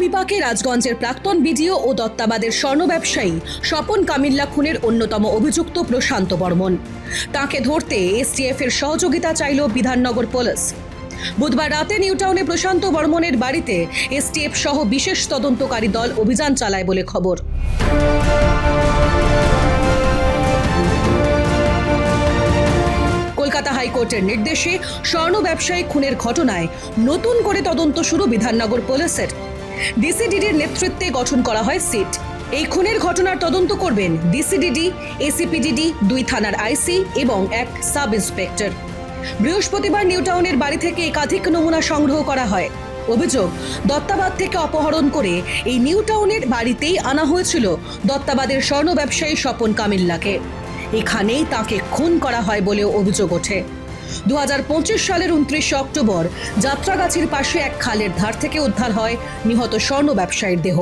পরিপাকে রাজগঞ্জের প্রাক্তন বিডিও ও দত্তাবাদের স্বর্ণ ব্যবসায়ী স্বপন কামিল্লা খুনের অন্যতম অভিযুক্ত প্রশান্ত বর্মন। তাকে ধরতে এসটিএফ এর সহযোগিতা চাইল বিধাননগর পুলিশ। বুধবার রাতে নিউটাউনে প্রশান্ত বর্মনের বাড়িতে এসটিএফ সহ বিশেষ তদন্তকারী দল অভিযান চালায় বলে খবর। কলকাতা হাইকোর্টের নির্দেশে স্বর্ণ ব্যবসায়ী খুনের ঘটনায় নতুন করে তদন্ত শুরু বিধাননগর পুলিশের। ডিসিডিডির নেতৃত্বে গঠন করা হয় সিট। এই খুনের ঘটনার তদন্ত করবেন ডিসিডিডি, এসিপিডিডি, 2 থানার আইসি এবং 1 সাব ইন্সপেক্টর। বৃহস্পতিবার নিউটাউনের বাড়ি থেকে একাধিক নমুনা সংগ্রহ করা হয়। অভিযোগ, দত্তাবাদ থেকে অপহরণ করে এই নিউটাউনের বাড়িতেই আনা হয়েছিল দত্তাবাদের স্বর্ণ ব্যবসায়ী স্বপন কামিল্লাকে। এখানেই তাকে খুন করা হয় বলেও অভিযোগ ওঠে। 2025 সালের 29 অক্টোবর যাত্রাগাছির পাশে এক খালের ধার থেকে উদ্ধার হয় নিহত স্বর্ণ ব্যবসায়ীর দেহ।